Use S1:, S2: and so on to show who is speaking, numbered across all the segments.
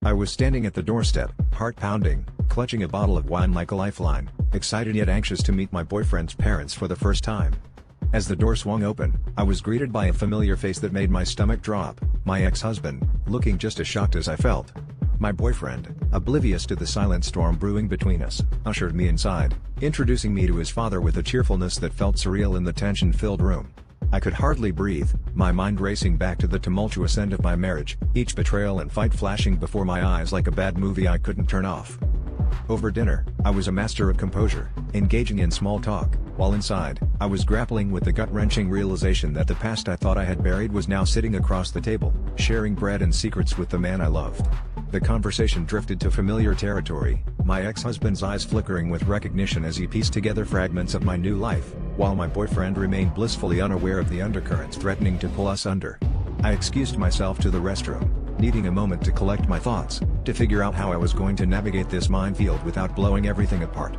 S1: I was standing at the doorstep, heart pounding, clutching a bottle of wine like a lifeline, excited yet anxious to meet my boyfriend's parents for the first time. As the door swung open, I was greeted by a familiar face that made my stomach drop, my ex-husband, looking just as shocked as I felt. My boyfriend, oblivious to the silent storm brewing between us, ushered me inside, introducing me to his father with a cheerfulness that felt surreal in the tension-filled room. I could hardly breathe, my mind racing back to the tumultuous end of my marriage, each betrayal and fight flashing before my eyes like a bad movie I couldn't turn off. Over dinner, I was a master of composure, engaging in small talk, while inside, I was grappling with the gut-wrenching realization that the past I thought I had buried was now sitting across the table, sharing bread and secrets with the man I loved. The conversation drifted to familiar territory, my ex-husband's eyes flickering with recognition as he pieced together fragments of my new life, while my boyfriend remained blissfully unaware of the undercurrents threatening to pull us under. I excused myself to the restroom, needing a moment to collect my thoughts, to figure out how I was going to navigate this minefield without blowing everything apart.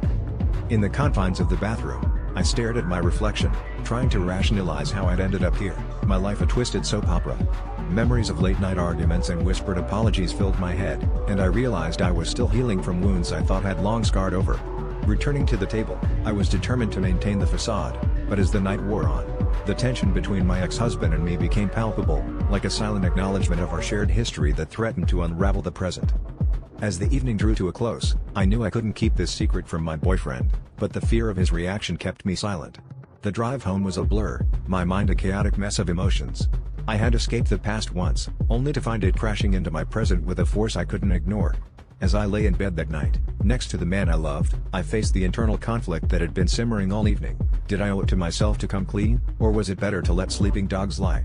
S1: In the confines of the bathroom, I stared at my reflection, trying to rationalize how I'd ended up here, my life a twisted soap opera. Memories of late-night arguments and whispered apologies filled my head, and I realized I was still healing from wounds I thought had long scarred over. Returning to the table, I was determined to maintain the facade, but as the night wore on, the tension between my ex-husband and me became palpable, like a silent acknowledgement of our shared history that threatened to unravel the present. As the evening drew to a close, I knew I couldn't keep this secret from my boyfriend, but the fear of his reaction kept me silent. The drive home was a blur, my mind a chaotic mess of emotions. I had escaped the past once, only to find it crashing into my present with a force I couldn't ignore. As I lay in bed that night, next to the man I loved, I faced the internal conflict that had been simmering all evening. Did I owe it to myself to come clean, or was it better to let sleeping dogs lie?